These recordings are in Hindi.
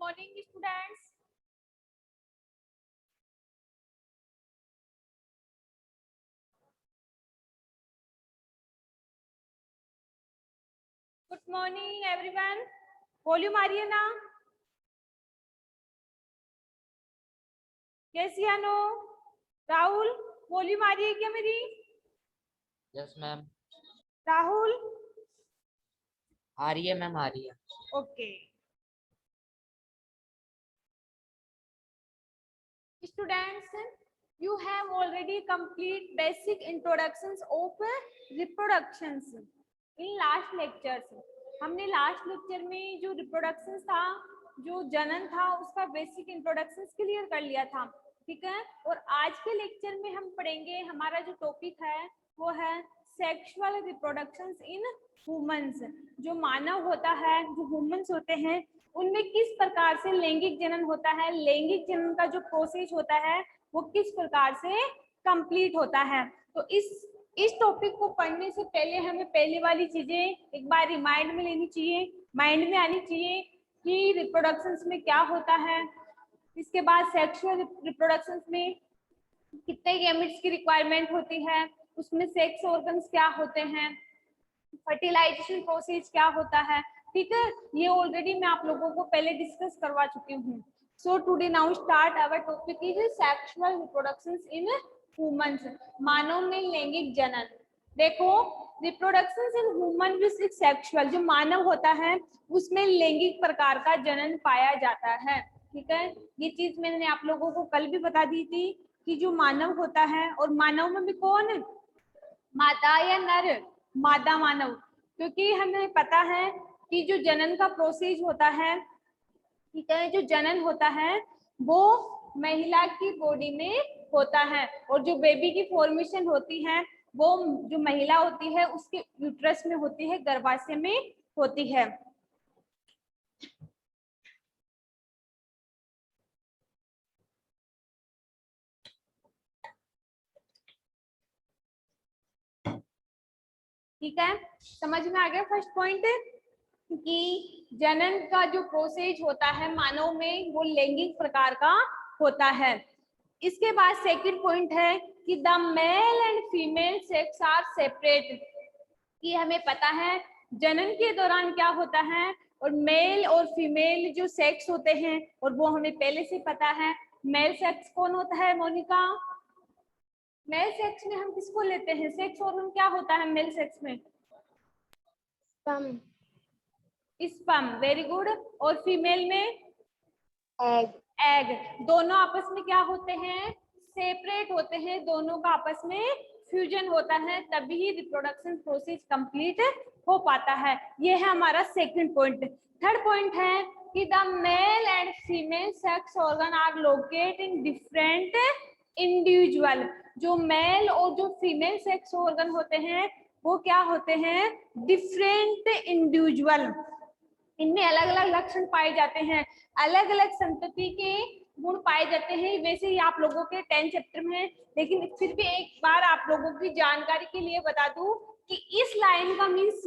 morning students. Good morning everyone. Volume आ रही है ना? यस या नो? राहुल, वॉल्यूम आ रही है क्या मेरी? Yes ma'am. राहुल आ रही है मैम, आ रही है। Okay students, you have already complete basic introductions of reproductions in last lectures. हमने लास्ट लेक्चर में जो रिप्रोडक्शन था, जो जनन था, उसका बेसिक इंट्रोडक्शन क्लियर कर लिया था, ठीक है। और आज के लेक्चर में हम पढ़ेंगे, हमारा जो टॉपिक है वो है सेक्सुअल रिप्रोडक्शंस इन ह्यूमंस। जो मानव होता है, जो ह्यूमंस होते हैं, उनमें किस प्रकार से लैंगिक जनन होता है, लैंगिक जनन का जो प्रोसेस होता है वो किस प्रकार से कंप्लीट होता है। तो इस टॉपिक को पढ़ने से पहले हमें पहले वाली चीजें एक बार रिमाइंड में लेनी चाहिए, माइंड में आनी चाहिए कि रिप्रोडक्शंस में क्या होता है। इसके बाद सेक्सुअल रिप्रोडक्शंस में कितने गैमेट्स की रिक्वायरमेंट होती है, उसमें सेक्स ऑर्गन्स क्या होते हैं, फर्टिलाइजेशन प्रोसेस क्या होता है, ठीक है। ये ऑलरेडी मैं आप लोगों को पहले डिस्कस करवा चुकी हूँ। So today now start our topic is sexual reproductions in humans. मानव में लैंगिक जनन। देखो, reproductions in human with sexual, जो मानव होता है उसमें लैंगिक प्रकार का जनन पाया जाता है, ठीक है। ये चीज मैंने आप लोगों को कल भी बता दी थी कि जो मानव होता है, और मानव में भी कौन, मादा या नर, मादा मानव, क्योंकि हमें पता है कि जो जनन का प्रोसेस होता है, ठीक है, जो जनन होता है वो महिला की बॉडी में होता है, और जो बेबी की फॉर्मेशन होती है वो जो महिला होती है उसके यूट्रस में होती है, गर्भाशय में होती है। ठीक है, समझ में आ गया फर्स्ट पॉइंट कि जनन का जो प्रोसेस होता है मानव में वो लैंगिक प्रकार का होता है। इसके बाद सेकंड पॉइंट है कि the male and female sex are separate, कि हमें पता है जनन के दौरान क्या होता है, और मेल और फीमेल जो सेक्स होते हैं, और वो हमें पहले से पता है। मेल सेक्स कौन होता है मोनिका? मेल सेक्स में हम किसको लेते हैं? सेक्स ऑर्गन क्या होता है मेल सेक्स में? Sperm, very good. और फीमेल में एग। एग। दोनों आपस में क्या होते हैं? सेपरेट होते हैं, दोनों का आपस में फ्यूजन होता है, तभी रिप्रोडक्शन प्रोसेस कंप्लीट हो पाता है। ये है हमारा सेकंड पॉइंट। थर्ड पॉइंट है कि the male and female sex organ are located in different individual. जो मेल और जो फीमेल सेक्स ऑर्गन होते हैं वो क्या होते हैं? Different individual. इनमें अलग अलग लक्षण पाए जाते हैं, अलग अलग संतति के गुण पाए जाते हैं। वैसे ही आप लोगों के 10 चैप्टर में है, लेकिन फिर भी एक बार आप लोगों की जानकारी के लिए बता दूं कि इस लाइन का मीन्स,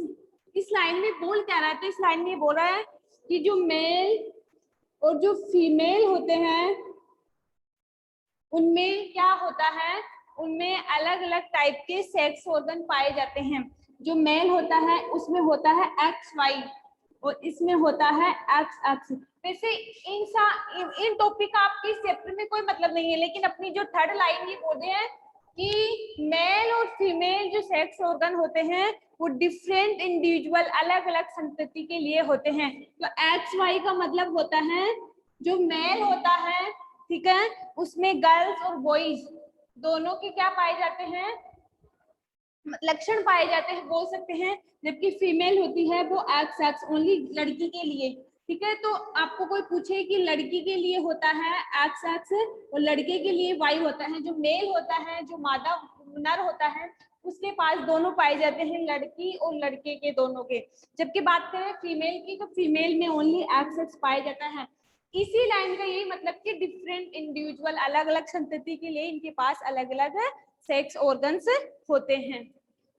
इस लाइन में बोल क्या रहा है? तो इस लाइन में बोल रहा है कि जो मेल और जो फीमेल होते हैं उनमें क्या होता है, उनमें अलग अलग टाइप के सेक्स ऑर्गन पाए जाते हैं। जो मेल होता है उसमें होता है XY, और इसमें होता है XX। वैसे इन टॉपिक का आपके इस चैप्टर में कोई मतलब नहीं है, लेकिन अपनी जो थर्ड लाइन ये बोल रहे हैं कि मेल और फीमेल जो सेक्स ऑर्गन होते हैं वो डिफरेंट इंडिविजुअल, अलग अलग संतति के लिए होते हैं। तो XY का मतलब होता है जो मेल होता है, ठीक है, उसमें गर्ल्स और बॉयज दोनों के क्या पाए जाते हैं? लक्षण पाए जाते हैं, बोल सकते हैं। जबकि फीमेल होती है वो XX, ओनली लड़की के लिए, ठीक है। तो आपको कोई पूछे कि लड़की के लिए होता है XX और लड़के के लिए Y होता है, जो मेल होता है, जो मादा नर होता है, उसके पास दोनों पाए जाते हैं, लड़की और लड़के के दोनों के। जबकि बात करें फीमेल की, तो फीमेल में ओनली XX पाया जाता है। इसी लाइन का यही मतलब कि डिफरेंट इंडिविजुअल, अलग अलग संतति के लिए इनके पास अलग अलग सेक्स ऑर्गन्स होते हैं,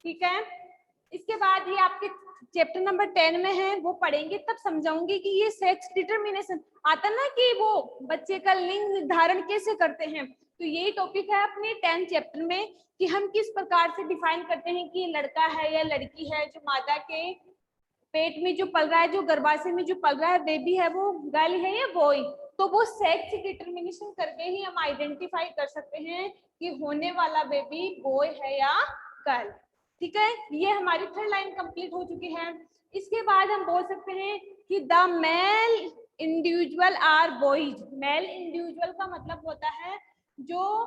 ठीक है। इसके बाद ये आपके चैप्टर नंबर 10 में है, वो पढ़ेंगे तब समझाऊंगी कि ये सेक्स डिटरमिनेशन आता ना कि वो बच्चे का लिंग निर्धारण कैसे करते हैं, तो यही टॉपिक है अपने 10 चैप्टर में कि हम किस प्रकार से डिफाइन करते हैं कि लड़का है या लड़की है, जो मादा के पेट में जो पल रहा है, जो गर्भाशय में जो पल रहा है बेबी है, वो गर्ल है या बॉय, तो वो सेक्स डिटरमिनेशन करके ही हम आइडेंटिफाई कर सकते हैं कि होने वाला बेबी बॉय है या गर्ल। ठीक है, ये हमारी थर्ड लाइन कंप्लीट हो चुकी है। इसके बाद हम बोल सकते हैं कि the male individual are boys. Male individual का मतलब होता है जो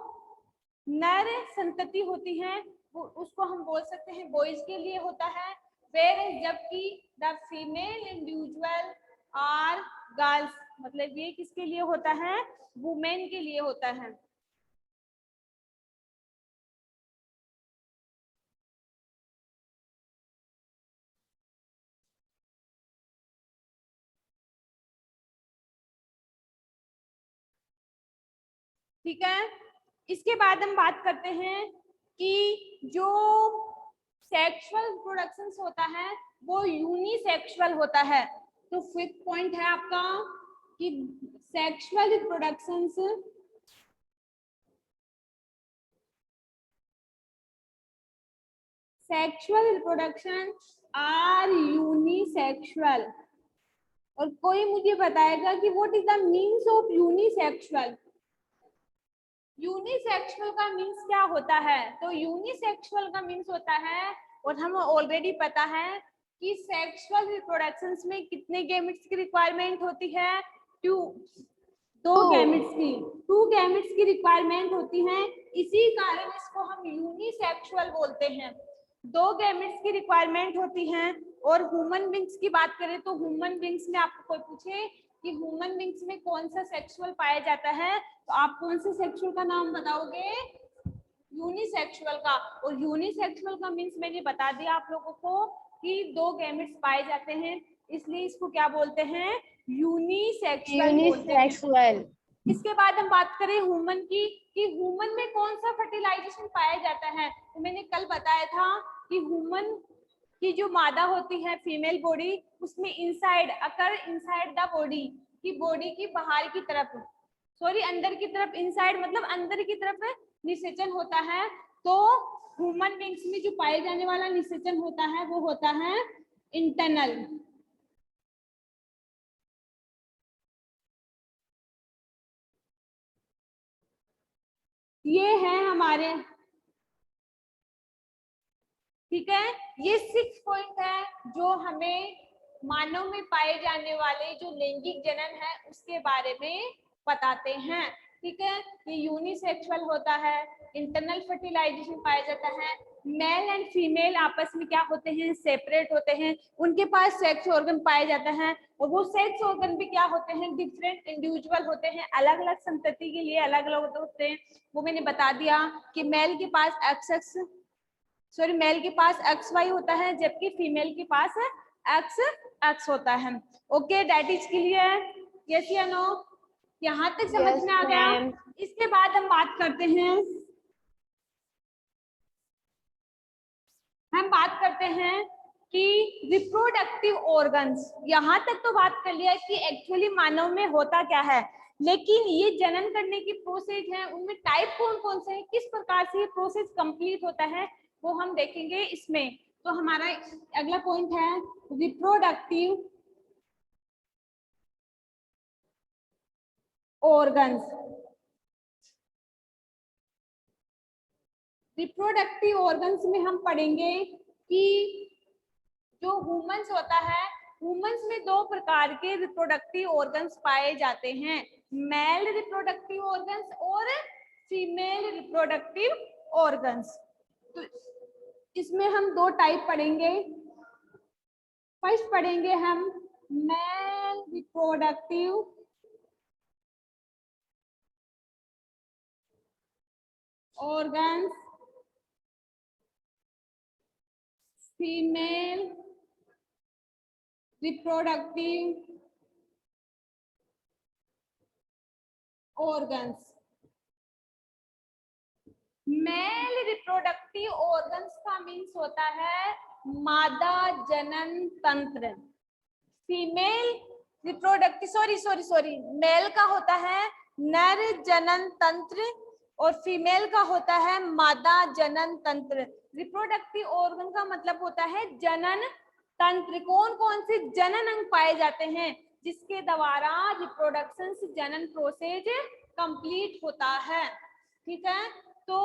नर संतति होती है, वो उसको हम बोल सकते हैं बॉयज के लिए होता है, जबकि the female individual are girls, मतलब ये किसके लिए होता है, वुमेन के लिए होता है। ठीक है, इसके बाद हम बात करते हैं कि जो सेक्सुअल रिप्रोडक्शन होता है वो यूनिसेक्सुअल होता है। तो फिफ्थ पॉइंट है आपका कि सेक्सुअल रिप्रोडक्शन आर यूनिसेक्सुअल। और कोई मुझे बताएगा कि what is the means of unisexual. Unisexual का मीन्स क्या होता है, तो यूनिसेक्सुअल का मीन्स होता है, और हम ऑलरेडी पता है कि सेक्सुअल रिप्रोडक्शंस में कितने गैमेट्स की रिक्वायरमेंट होती है, दो गैमेट्स की, 2 गैमेट्स की रिक्वायरमेंट होती है, इसी कारण इसको हम यूनिसेक्सुअल बोलते हैं। 2 गैमेट्स की रिक्वायरमेंट होती है। और ह्यूमन बींग्स की बात करें तो ह्यूमन बींग्स में आपको कोई पूछे कि ह्यूमन बींग्स में कौन सा सेक्सुअल पाया जाता है, तो आप कौन से सेक्सुअल का नाम बताओगे, यूनिसेक्सुअल का। और यूनिसेक्सुअल का मीन्स मैंने बता दिया आप लोगों को कि 2 गैमेट्स पाए जाते हैं, इसलिए इसको क्या बोलते हैं, यूनिसेक्सुअल बोलते हैं। इसके बाद हम बात करें ह्यूमन की कि ह्यूमन में कौन सा फर्टिलाइजेशन पाया जाता है, तो मैंने कल बताया था कि ह्यूमन की जो मादा होती है फीमेल बॉडी, उसमें इनसाइड द बॉडी की बाहर की तरफ, सॉरी अंदर की तरफ, इनसाइड मतलब अंदर की तरफ निषेचन होता है। तो ह्यूमन बींग्स में जो पाए जाने वाला निषेचन होता है वो होता है इंटरनल। ये है हमारे, ठीक है, ये 6 पॉइंट है जो हमें मानव में पाए जाने वाले जो लैंगिक जनन है उसके बारे में बताते हैं। ठीक है, ये यूनिसेक्सुअल होता है, इंटरनल फर्टिलाइजेशन पाया जाता है, मेल एंड फीमेल आपस में क्या होते हैं, सेपरेट होते हैं, उनके पास सेक्स ऑर्गन पाया जाता है, और वो सेक्स ऑर्गन भी क्या होते हैं, डिफरेंट इंडिविजुअल होते हैं, अलग अलग संतति के लिए अलग अलग होते हैं। वो मैंने बता दिया कि मेल के पास एक्स मेल के पास XY होता है, जबकि फीमेल के पास XX होता है। Okay, that is clear, yes या नो, यहाँ तक समझ में आ गया। इसके बाद हम बात करते हैं, कि रिप्रोडक्टिव ऑर्गन्स। यहाँ तक तो बात कर लिया कि एक्चुअली मानव में होता क्या है, लेकिन ये जनन करने की प्रोसेस है, उनमें टाइप कौन कौन से हैं, किस प्रकार से ये प्रोसेस कंप्लीट होता है, वो हम देखेंगे इसमें। तो हमारा अगला पॉइंट है रिप्रोडक्टिव ऑर्गन्स। रिप्रोडक्टिव ऑर्गन्स में हम पढ़ेंगे कि जो ह्यूमंस होता है, ह्यूमंस में 2 प्रकार के रिप्रोडक्टिव ऑर्गन्स पाए जाते हैं, मेल रिप्रोडक्टिव ऑर्गन्स और फीमेल रिप्रोडक्टिव ऑर्गन्स। तो इसमें हम 2 टाइप पढ़ेंगे। फर्स्ट पढ़ेंगे हम male reproductive organs, female reproductive organs. Male reproductive organs का मीन्स होता है मादा जनन तंत्र। फीमेल रिप्रोडक्टिव सॉरी मेल का होता है नर जनन तंत्र और फीमेल का होता है मादा जनन तंत्र। रिप्रोडक्टिव ऑर्गन का मतलब होता है जनन तंत्र। कौन कौन से जनन अंग पाए जाते हैं जिसके द्वारा रिप्रोडक्शन जनन प्रोसेस कंप्लीट होता है। ठीक है, तो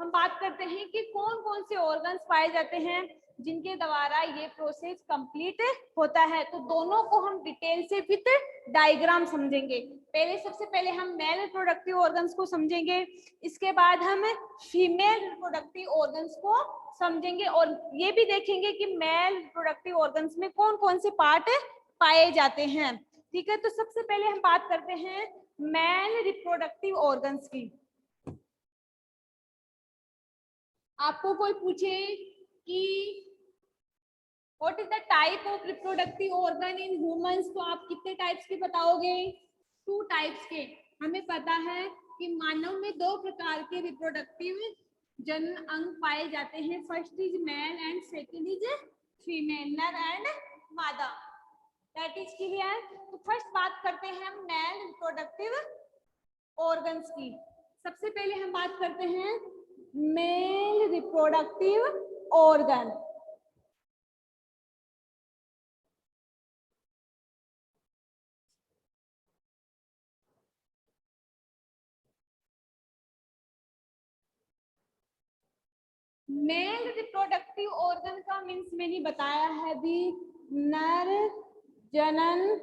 हम बात करते हैं कि कौन कौन से ऑर्गन्स पाए जाते हैं जिनके द्वारा ये प्रोसेस कंप्लीट होता है। तो दोनों को हम डिटेल से विद डायग्राम समझेंगे। पहले सबसे पहले हम मेल रिप्रोडक्टिव ऑर्गन्स को समझेंगे, इसके बाद हम फीमेल रिप्रोडक्टिव ऑर्गन्स को समझेंगे और ये भी देखेंगे कि मेल रिप्रोडक्टिव ऑर्गन्स में कौन कौन से पार्ट पाए जाते हैं। ठीक है, तो सबसे पहले हम बात करते हैं मेल रिप्रोडक्टिव ऑर्गन्स की। आपको कोई पूछे कि what is the type of reproductive organ in humans, तो आप कितने टाइप्स के बताओगे? 2 टाइप्स के। हमें पता है कि मानव में 2 प्रकार के रिप्रोडक्टिव जनन अंग पाए जाते हैं, first is male and second is female, नर एंड मादा। That is clear. तो फर्स्ट बात करते हैं हम मेल रिप्रोडक्टिव ऑर्गन्स की। सबसे पहले हम बात करते हैं mail reproductive organ. Mail reproductive organ का मीन्स मैंने बताया है भी नर जनन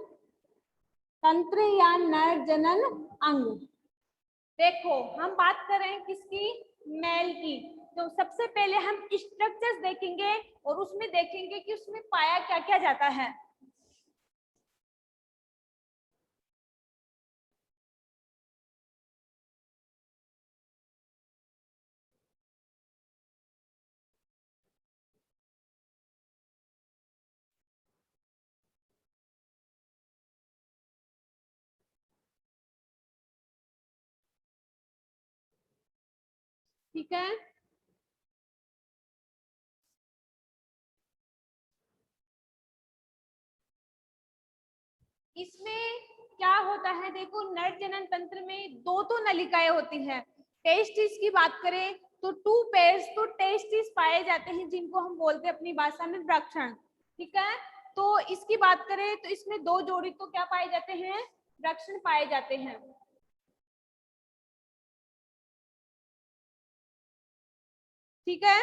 तंत्र या नर जनन अंग। देखो हम बात कर रहे हैं किसकी? मेल की। तो सबसे पहले हम स्ट्रक्चर्स देखेंगे और उसमें देखेंगे कि उसमें पाया क्या क्या जाता है। ठीक है, इसमें क्या होता है? देखो नर जनन तंत्र में 2 तो नलिकाएं होती हैं। टेस्टिस की बात करें तो 2 पेयर्स तो टेस्टिस पाए जाते हैं जिनको हम बोलते हैं अपनी भाषा में वृक्षण। ठीक है, तो इसकी बात करें तो इसमें 2 जोड़ी तो क्या पाए जाते हैं? वृक्षण पाए जाते हैं। ठीक है,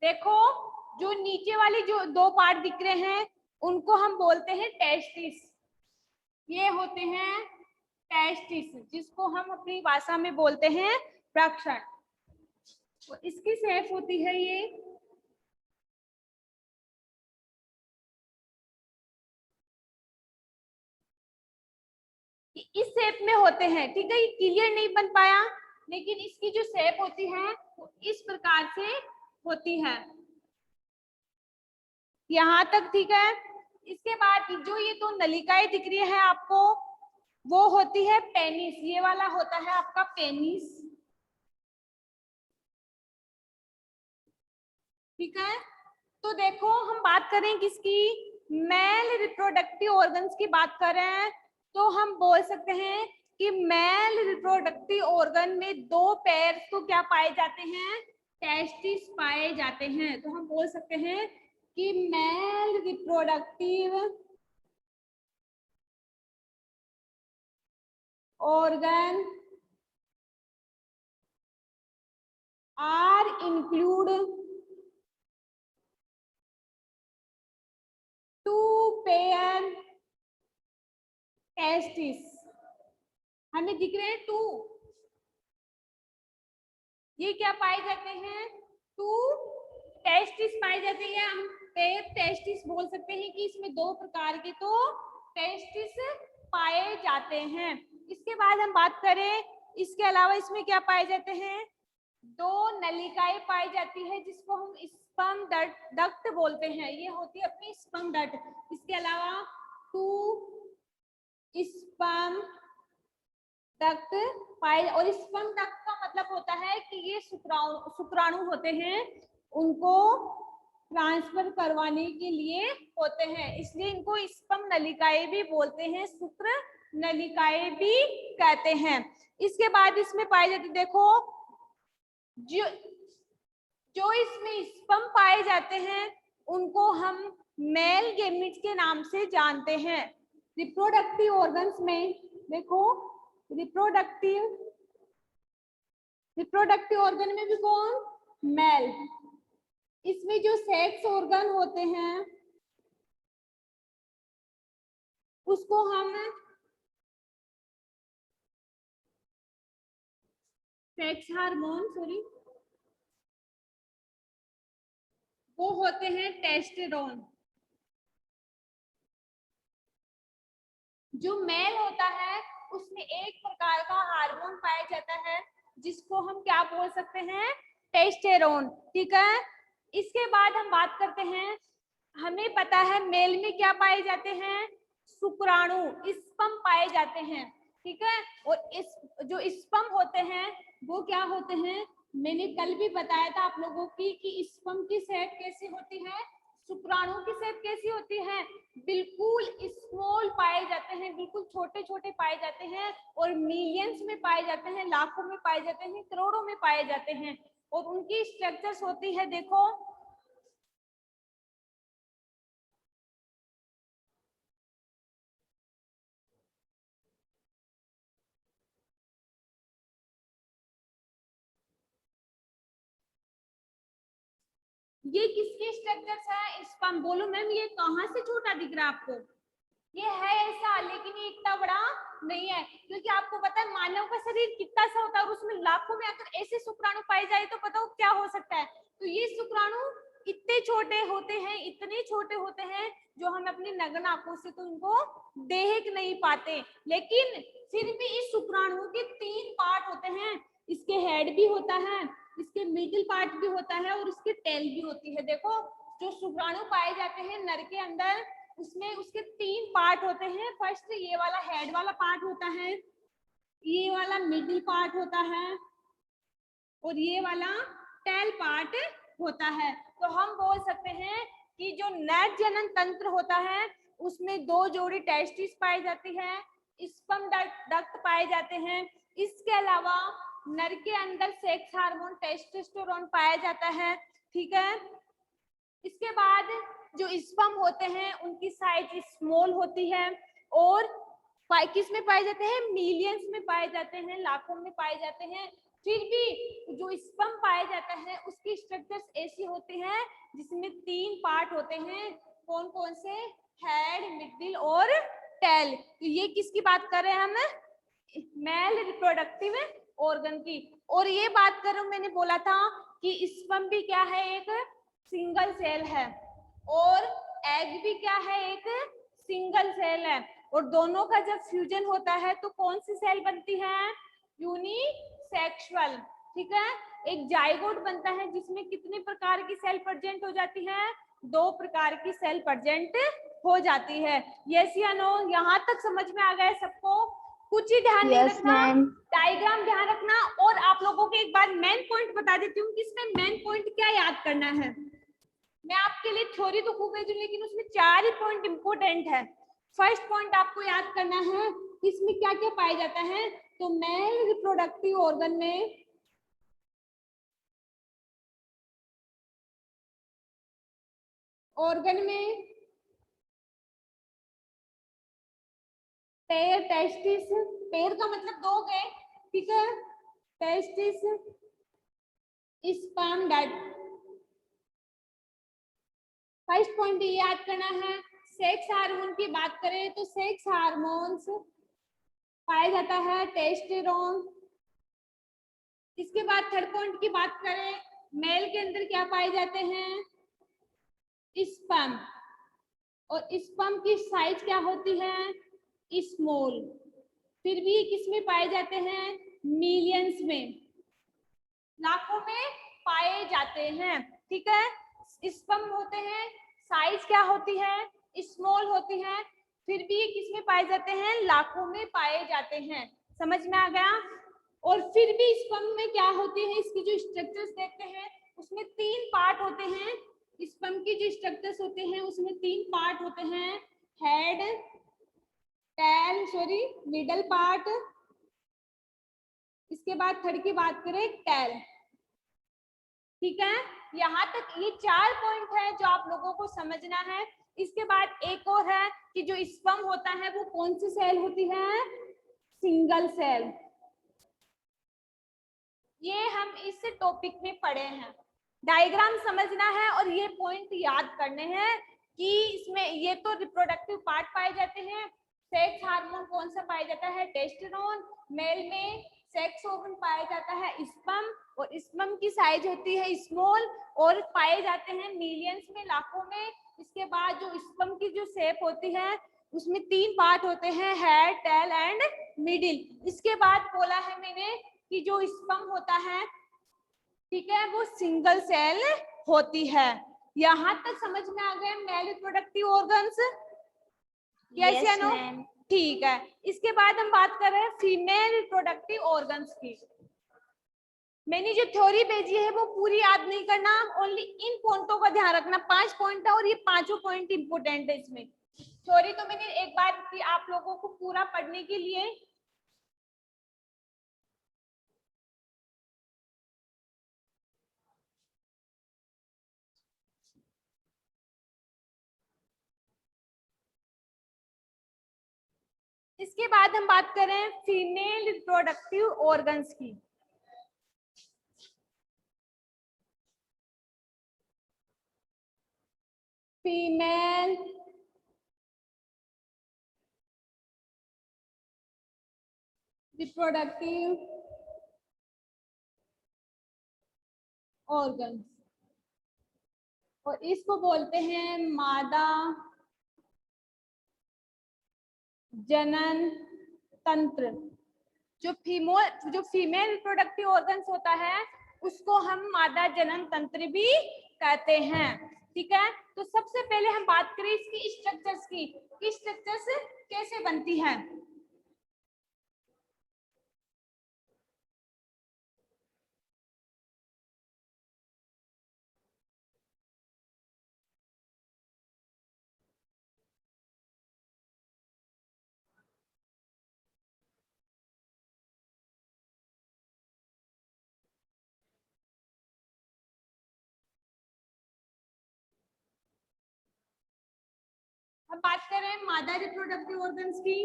देखो जो नीचे वाली जो 2 पार्ट दिख रहे हैं उनको हम बोलते हैं टेस्टिस। ये होते हैं टेस्टिस जिसको हम अपनी भाषा में बोलते हैं वृक्षण। तो इसकी शेप होती है ये, इस शेप में होते हैं। ठीक है, ये क्लियर नहीं बन पाया लेकिन इसकी जो शेप होती है वो इस प्रकार से होती है। यहाँ तक ठीक है। इसके बाद जो ये दो नलिकाएं दिख रही है आपको, वो होती है पेनिस। ये वाला होता है आपका पेनिस, ठीक है। तो देखो हम बात करें किसकी, मेल रिप्रोडक्टिव ऑर्गन्स की बात करें तो हम बोल सकते हैं कि मेल रिप्रोडक्टिव ऑर्गन में दो पैर तो क्या पाए जाते हैं, टेस्टिस पाए जाते हैं। तो हम बोल सकते हैं कि male reproductive organ are include two pair testis. हमें दिख रहे हैं टू, ये क्या पाए जाते हैं, टू टेस्टिस पाए जाते हैं। हम पेयर टेस्टिस बोल सकते हैं कि इसमें दो प्रकार के तो टेस्टिस पाए जाते हैं। इसके बाद हम बात करें, इसके अलावा इसमें क्या पाए जाते हैं, दो नलिकाएं पाई जाती है जिसको हम स्पर्म डक्ट बोलते हैं। ये होती है अपनी स्पर्म डक्ट। इसके अलावा टू स्पर्म डक्ट पाए, और स्पर्म डक्ट का मतलब होता है कि ये शुक्राणु होते हैं, उनको ट्रांसफर करवाने के लिए होते हैं, इसलिए इनको स्पर्म नलिकाएं भी बोलते हैं, शुक्र नलिकाएं भी कहते हैं। इसके बाद इसमें पाए जाते, देखो जो इसमें स्पर्म पाए जाते हैं उनको हम मेल गेमिट्स के नाम से जानते हैं। रिप्रोडक्टिव ऑर्गन्स में देखो, रिप्रोडक्टिव ऑर्गन में भी कौन, मेल। इसमें जो सेक्स ऑर्गन होते हैं उसको हम सेक्स हार्मोन, वो होते हैं टेस्टेरोन। जो मेल होता है उसमें एक प्रकार का हार्मोन पाया जाता है जिसको हम क्या बोल सकते हैं, टेस्टेरोन, ठीक है। इसके बाद हम बात करते हैं, हमें पता है मेल में क्या पाए जाते हैं, शुक्राणु, स्पर्म पाए जाते हैं, ठीक है। और इस जो स्पर्म होते हैं वो क्या होते हैं, मैंने कल भी बताया था आप लोगों की कि स्पर्म की शेप कैसी होती है, शुक्राणु की शेप कैसी होती है, बिल्कुल स्मॉल पाए जाते हैं, बिल्कुल छोटे छोटे पाए जाते हैं, और मिलियंस में पाए जाते हैं, लाखों में पाए जाते हैं, करोड़ों में पाए जाते हैं। और उनकी स्ट्रक्चर्स होती है, देखो ये किसके स्ट्रक्चर्स है, स्पर्म। बोलो मैम ये कहाँ से छोटा दिख रहा है आपको, ये है ऐसा, लेकिन ये इतना बड़ा नहीं है, क्योंकि आपको पता है मानव का शरीर कितना सा होता है और उसमें लाखों में अगर ऐसे शुक्राणु पाए जाए तो बताओ क्या हो सकता है। तो ये शुक्राणु इतने छोटे होते हैं, इतने छोटे होते हैं जो हम अपनी नग्न आंखों से तो इनको देख नहीं पाते, लेकिन फिर भी इस शुक्राणु के 3 पार्ट होते हैं। इसके हेड भी होता है, इसके मिडिल पार्ट भी होता है और इसकी टेल भी होती है। देखो जो शुक्राणु पाए जाते हैं नर के अंदर, उसमें उसके 3 पार्ट होते हैं। फर्स्ट ये वाला हेड वाला पार्ट होता है, ये वाला मिडिल पार्ट होता है, और ये वाला टेल पार्ट होता है। तो हम बोल सकते हैं कि जो नर जनन तंत्र होता है उसमें 2 जोड़ी टेस्टिस पाई जाती है, स्पर्म डक्ट पाए जाते हैं। इसके अलावा नर के अंदर सेक्स हार्मोन टेस्टोस्टेरोन पाया जाता है, ठीक है। इसके बाद जो स्पर्म होते हैं उनकी साइज स्मॉल होती है, और किस में पाए जाते हैं, मिलियंस में पाए जाते हैं, लाखों में पाए जाते हैं। फिर भी जो स्पर्म पाया जाता है उसकी स्ट्रक्चर्स ऐसी होती है जिसमें 3 पार्ट होते हैं, कौन कौन से, हेड, मिडिल और टेल। तो ये किसकी बात कर रहे हैं हम, मेल रिप्रोडक्टिव ऑर्गन की। और ये बात करूं, मैंने बोला था कि स्पर्म भी क्या है, एक सिंगल सेल है, और एग भी क्या है, एक सिंगल सेल है, और दोनों का जब फ्यूजन होता है तो कौन सी सेल बनती है, यूनी सेक्सुअल, ठीक है। एक जाइगोट बनता है जिसमें कितने प्रकार की सेल प्रेजेंट हो जाती है, 2 प्रकार की सेल प्रेजेंट हो जाती है। यस या नो, यहाँ तक समझ में आ गया सबको? कुछ ही ध्यान नहीं रखना, डायग्राम ध्यान रखना। और आप लोगों को एक बार मेन पॉइंट बता देती हूँ कि इसमें मेन पॉइंट क्या याद करना है। मैं आपके लिए थ्योरी तो खूब भेजूँ, लेकिन उसमें 4 ही पॉइंट इंपोर्टेंट है। फर्स्ट पॉइंट आपको याद करना है इसमें क्या क्या पाया जाता है। तो मेल रिप्रोडक्टिव ऑर्गन में पेयर, टेस्टिस, पेयर का मतलब 2 गए, ठीक है, टेस्टिस, स्पर्म, डेट। फर्स्ट पॉइंट ये याद करना है। सेक्स हार्मोन की बात करें तो सेक्स हार्मोन्स पाया जाता है टेस्टेरोन। इसके बाद थर्ड पॉइंट की बात करें, मेल के अंदर क्या पाए जाते हैं, स्पर्म। और स्पर्म की साइज क्या होती है, स्मॉल। फिर भी किसमें पाए जाते हैं, मिलियंस में, लाखों में पाए जाते हैं, ठीक है। स्पर्म होते हैं, साइज क्या होती है, स्मॉल होती है। फिर भी ये किसमें पाए जाते हैं, लाखों में पाए जाते हैं। समझ में आ गया? और फिर भी स्पर्म में क्या होती है, इसकी जो स्ट्रक्चर्स देखते हैं उसमें 3 पार्ट होते हैं। स्पर्म की जो स्ट्रक्चर्स होते हैं उसमें 3 पार्ट होते हैं, head, tail, sorry middle part, इसके बाद थर्ड की बात करें टेल, ठीक है। यहाँ तक ये 4 पॉइंट है जो आप लोगों को समझना है। इसके बाद एक और है कि जो स्पर्म होता है वो कौन सी सेल होती है, सिंगल सेल। ये हम इस टॉपिक में पढ़े हैं। डायग्राम समझना है और ये पॉइंट याद करने हैं कि इसमें ये तो रिप्रोडक्टिव पार्ट पाए जाते हैं। सेक्स हार्मोन कौन सा पाया जाता है, टेस्टोस्टेरोन। मेल में सेक्स हार्मोन पाया जाता है स्पर्म, और स्पर्म की साइज होती है स्मॉल, और पाए जाते हैं मिलियंस में, लाखों में। इसके बाद जो स्पर्म की जो शेप होती है उसमें 3 पार्ट होते हैं, हेड, टेल एंड मिडिल। इसके बाद बोला है मैंने कि जो स्पर्म होता है, ठीक है, वो सिंगल सेल होती है। यहाँ तक समझ में आ गए मेल रिप्रोडक्टिव ऑर्गन्स? यस या नो? ठीक है। इसके बाद हम बात कर रहे हैं फीमेल रिप्रोडक्टिव ऑर्गन्स की। मैंने जो थ्योरी भेजी है वो पूरी याद नहीं करना, ओनली इन पॉइंटों का ध्यान रखना। 5 पॉइंट है और ये 5 पॉइंट इंपोर्टेंट है इसमें। थ्योरी तो मैंने एक बार की आप लोगों को पूरा पढ़ने के लिए। इसके बाद हम बात करें फीमेल रिप्रोडक्टिव ऑर्गन्स की। फीमेल रिप्रोडक्टिव ऑर्गन्स, और इसको बोलते हैं मादा जनन तंत्र। जो फीमेल रिप्रोडक्टिव ऑर्गन्स होता है उसको हम मादा जनन तंत्र भी कहते हैं, ठीक है। तो सबसे पहले हम बात करें इसकी स्ट्रक्चर्स की, कि स्ट्रक्चर्स कैसे बनती है। अब बात करें मादा रिप्रोडक्टिव ऑर्गन्स की।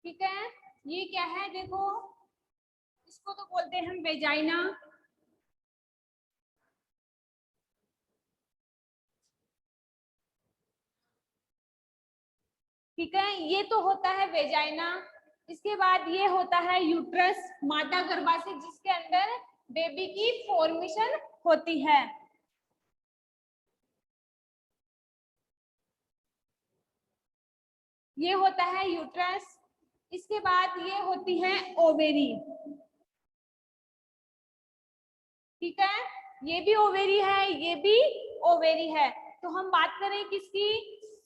ठीक है, ये क्या है देखो, इसको तो बोलते हैं हम वेजाइना। ठीक है, ये तो होता है वेजाइना। इसके बाद ये होता है यूट्रस, मादा गर्भाशय जिसके अंदर बेबी की फॉर्मेशन होती है। ये होता है यूट्रस। इसके बाद ये होती है ओवेरी। ठीक है, ये भी ओवेरी है, ये भी ओवेरी है। तो हम बात करें किसकी,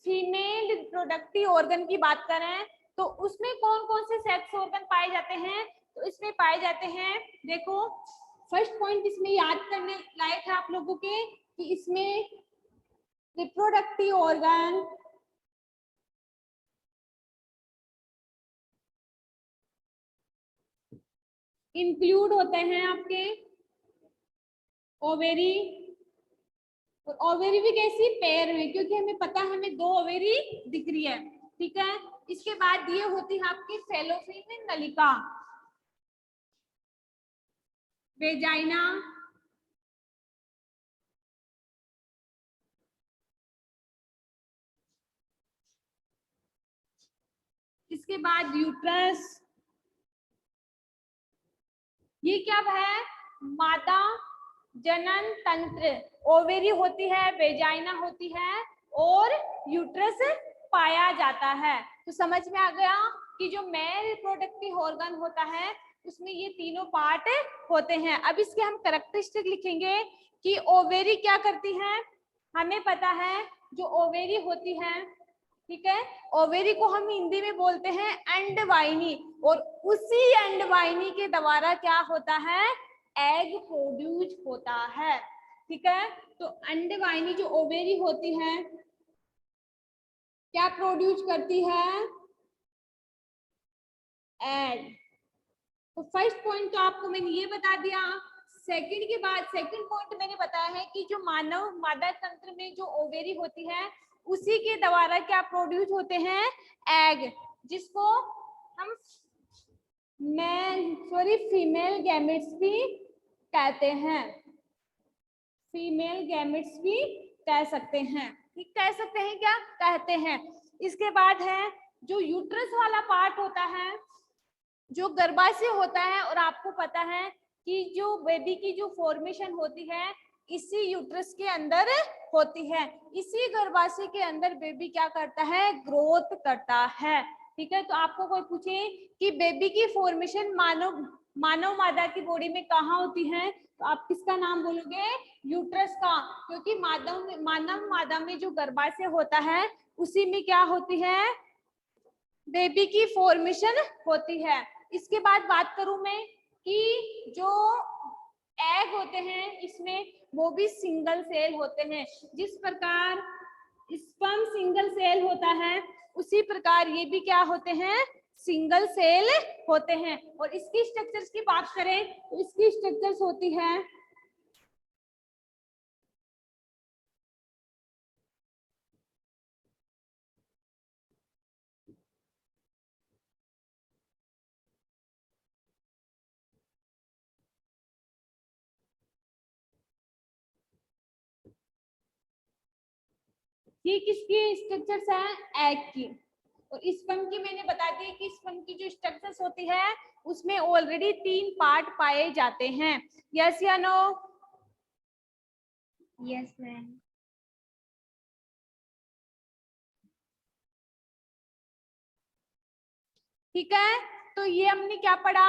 फीमेल रिप्रोडक्टिव ऑर्गन की बात करें तो उसमें कौन कौन से सेक्स ऑर्गन पाए जाते हैं, तो इसमें पाए जाते हैं, देखो फर्स्ट पॉइंट इसमें याद करने लायक है आप लोगों के कि इसमें रिप्रोडक्टिव ऑर्गन इंक्लूड होते हैं आपके ओवेरी, और ओवेरी भी कैसी, पेयर में, क्योंकि हमें पता है हमें 2 ओवेरी दिख रही है। ठीक है, इसके बाद ये होती है आपकी फैलोपियन नलिका, वेजाइना, इसके बाद यूट्रस, ये क्या है, मादा जनन तंत्र, ओवेरी होती है, वेजाइना होती है और यूट्रस पाया जाता है। तो समझ में आ गया कि जो मेल रिप्रोडक्टिव ऑर्गन होता है उसमें ये तीनों पार्ट होते हैं। अब इसके हम कैरेक्टरिस्टिक लिखेंगे कि ओवेरी क्या करती है, हमें पता है जो ओवेरी होती है, ठीक है, ओवेरी को हम हिंदी में बोलते हैं अंडवाहिनी, और उसी अंडवाहिनी के द्वारा क्या होता है, एग प्रोड्यूस होता है। ठीक है, तो अंडवाहिनी जो ओवेरी होती है क्या प्रोड्यूस करती है, एग। तो फर्स्ट पॉइंट तो आपको मैंने ये बता दिया। सेकंड के बाद सेकंड पॉइंट मैंने बताया है कि जो मानव मादा तंत्र में जो ओवेरी होती है उसी के द्वारा क्या प्रोड्यूस होते हैं, एग, जिसको हम फीमेल गैमेट्स भी कहते हैं, फीमेल गैमेट्स भी कह सकते हैं। ठीक, कह सकते हैं, क्या कहते हैं। इसके बाद है जो यूट्रस वाला पार्ट होता है, जो गर्भाशय होता है, और आपको पता है कि जो बेबी की जो फॉर्मेशन होती है इसी यूट्रस के अंदर होती है, इसी गर्भाशय के अंदर बेबी क्या करता है, ग्रोथ करता है। ठीक है, तो आपको कोई पूछे कि बेबी की फॉर्मेशन मानव मादा की बॉडी में कहाँ होती है, तो आप किसका नाम बोलोगे, यूट्रस का, क्योंकि मानव मादा में जो गर्भाशय होता है उसी में क्या होती है, बेबी की फॉर्मेशन होती है। इसके बाद बात करूं मैं कि जो एग होते हैं इसमें वो भी सिंगल सेल होते हैं, जिस प्रकार स्पर्म सिंगल सेल होता है उसी प्रकार ये भी क्या होते हैं, सिंगल सेल होते हैं। और इसकी स्ट्रक्चर्स की बात करें तो इसकी स्ट्रक्चर्स होती है, ये किसकी स्ट्रक्चर्स है, एग की। और स्पर्म की मैंने बता दी कि स्पर्म की जो स्ट्रक्चर्स होती है उसमें ऑलरेडी 3 पार्ट पाए जाते हैं। यस या नो, यस मैम। ठीक है, तो ये हमने क्या पढ़ा।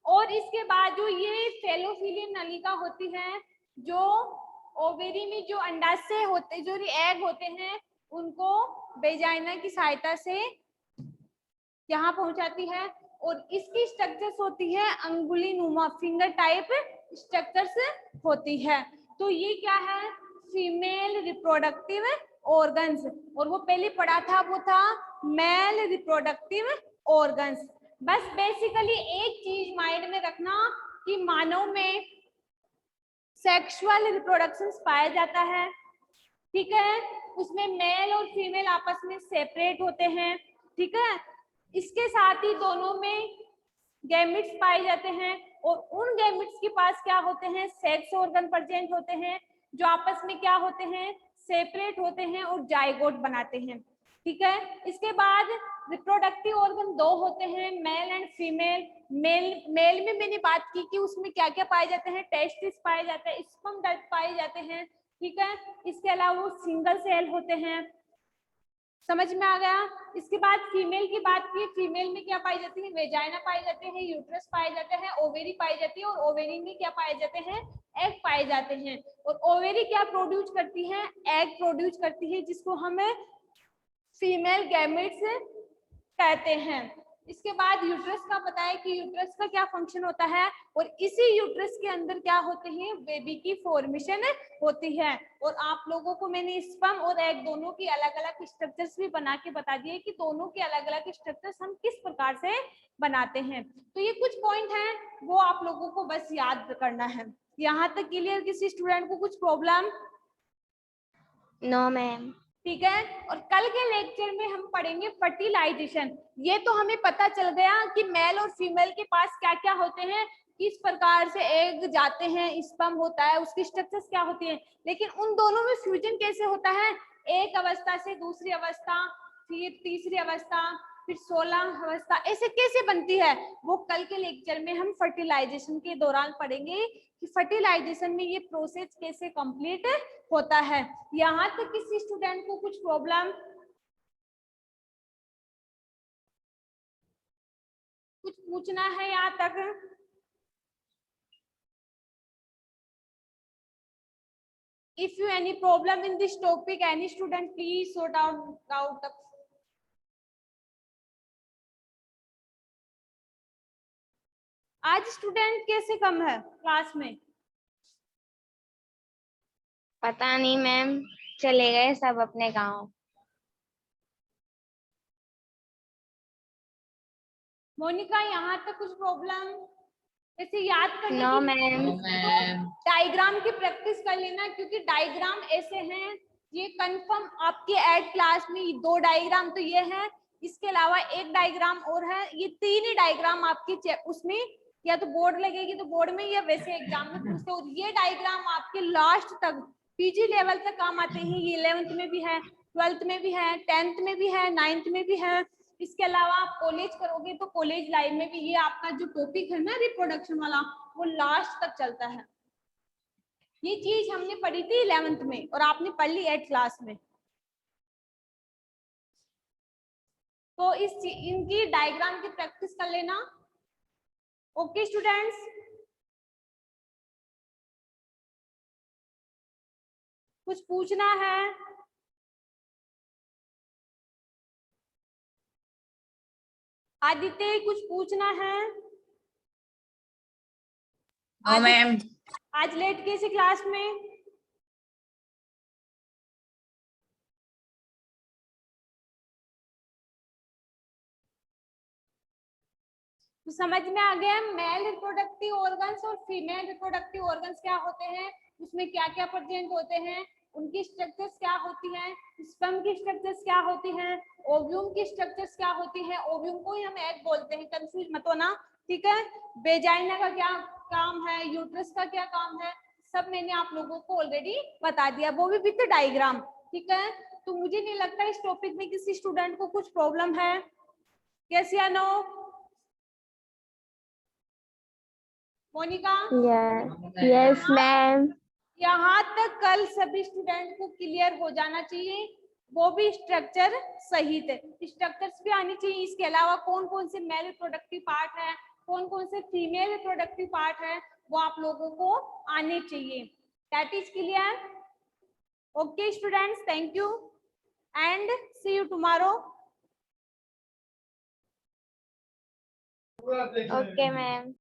और इसके बाद जो ये फैलोपियन नलिका होती है, जो ओवेरी में जो अंडाशय होते, जो एग होते हैं उनको वेजाइना की सहायता से यहाँ पहुंचाती है, और इसकी स्ट्रक्चर्स होती है अंगुली नुमा, फिंगर टाइप स्ट्रक्चर्स होती है। तो ये क्या है, फीमेल रिप्रोडक्टिव ऑर्गन्स, और वो पहले पढ़ा था वो था मेल रिप्रोडक्टिव ऑर्गन्स। बस बेसिकली एक चीज माइंड में रखना कि मानव में सेक्सुअल रिप्रोडक्शन पाया जाता है, ठीक है, उसमें मेल और फीमेल आपस में सेपरेट होते हैं, ठीक है, इसके साथ ही दोनों में गैमेट्स पाए जाते हैं और उन गैमेट्स के पास क्या होते हैं, सेक्स ऑर्गन प्रेजेंट होते हैं जो आपस में क्या होते हैं, सेपरेट होते हैं और जाइगोट बनाते हैं। ठीक है, इसके बाद रिप्रोडक्टिव ऑर्गन दो होते हैं, मेल एंड फीमेल। मेल में मैंने बात की कि उसमें क्या क्या पाए जाते हैं, टेस्टिस पाए जाते हैं, स्पर्म डक्ट पाए जाते हैं। ठीक है, इसके अलावा वो सिंगल सेल होते हैं। समझ में आ गया। इसके बाद फीमेल की बात की, फीमेल में क्या पाई जाती है, वेजाइना पाए जाते हैं, यूट्रस पाए जाते हैं, ओवेरी पाई जाती है और ओवेरी में क्या पाए जाते हैं, एग पाए जाते हैं। और ओवेरी क्या प्रोड्यूस करती है, एग प्रोड्यूस करती है जिसको हमें फीमेल गैमेट्स कहते हैं। इसके बाद यूट्रस का पता है कि यूट्रस का क्या फंक्शन होता है और इसी यूट्रस के अंदर क्या होते हैं, बेबी की फॉर्मेशन होती है। और आप लोगों को मैंने स्पर्म और एग दोनों की अलग अलग स्ट्रक्चर्स भी बना के बता दिए कि दोनों के अलग अलग स्ट्रक्चर्स हम किस प्रकार से बनाते हैं। तो ये कुछ पॉइंट हैं वो आप लोगों को बस याद करना है। यहाँ तक क्लियर? किसी स्टूडेंट को कुछ प्रॉब्लम? No ma'am. ठीक है, और कल के लेक्चर में हम पढ़ेंगे फर्टिलाइजेशन। ये तो हमें पता चल गया कि मेल और फीमेल के पास क्या क्या होते हैं, किस प्रकार से एग जाते हैं, स्पर्म होता है, उसकी स्ट्रक्चर्स क्या होती है, लेकिन उन दोनों में फ्यूजन कैसे होता है, एक अवस्था से दूसरी अवस्था, फिर तीसरी अवस्था, फिर 16 अवस्था, ऐसे कैसे बनती है, वो कल के लेक्चर में हम फर्टिलाइजेशन के दौरान पढ़ेंगे कि फर्टिलाइजेशन में ये प्रोसेस कैसे कंप्लीट होता है। यहाँ तक किसी स्टूडेंट को कुछ प्रॉब्लम, कुछ पूछना है यहाँ तक? If you any problem in this topic, any student please sort out the. आज स्टूडेंट कैसे कम है क्लास में? पता नहीं मैम, चले गए सब अपने गांव। मोनिका यहाँ तक कुछ प्रॉब्लम? ऐसे याद करने नो की मैम। मैम डायग्राम की प्रैक्टिस कर लेना, क्योंकि डायग्राम ऐसे हैं, ये कंफर्म आपके एड क्लास में 2 डायग्राम तो ये है, इसके अलावा एक डायग्राम और है, ये 3 ही डायग्राम आपके उसमें या तो बोर्ड लगेगी तो बोर्ड में या वैसे एग्जाम में पूछते हो। ये डायग्राम आपके लास्ट तक पीजी लेवल तक काम आते हैं, ये 11th में भी है, 12th में भी है, 10th में भी है, 9th में भी है। इसके अलावा आप कॉलेज करोगे तो कॉलेज लाइफ में भी ये आपका जो टॉपिक है ना रिप्रोडक्शन वाला, वो लास्ट तक चलता है। ये चीज हमने पढ़ी थी 11th में और आपने पढ़ ली 8th क्लास में। तो इनकी डायग्राम की प्रैक्टिस कर लेना। ओके स्टूडेंट्स, कुछ पूछना है? आदित्य कुछ पूछना है? मैम आज लेट कैसे क्लास में? तो समझ में आ गया मेल रिप्रोडक्टिव ऑर्गन्स और फीमेल रिप्रोडक्टिव ऑर्गन्स क्या होते हैं, उसमें क्या क्या प्रेजेंट होते हैं, उनकी स्ट्रक्चर्स क्या होती हैं, स्पर्म की स्ट्रक्चर्स क्या होती हैं, ओव्यूम की स्ट्रक्चर्स क्या होती हैं, ओव्यूम को ही हम एग बोलते हैं, कंफ्यूज मत होना। ठीक है, वेजाइना का क्या काम है, यूट्रस का क्या काम है, सब मैंने आप लोगों को ऑलरेडी बता दिया, वो भी विद डायग्राम। ठीक है, तो मुझे नहीं लगता इस टॉपिक में किसी स्टूडेंट को कुछ प्रॉब्लम है। यस या नो? मोनिका? Yes ma'am. यहाँ तक कल सभी स्टूडेंट को क्लियर हो जाना चाहिए, वो भी स्ट्रक्चर सहित स्ट्रक्चर्स भी आनी चाहिए। इसके अलावा कौन कौन से मेल रिप्रोडक्टिव पार्ट है, कौन कौन से फीमेल रिप्रोडक्टिव पार्ट है, वो आप लोगों को आने चाहिए। That is clear? Okay students, thank you and see you tomorrow. Okay ma'am.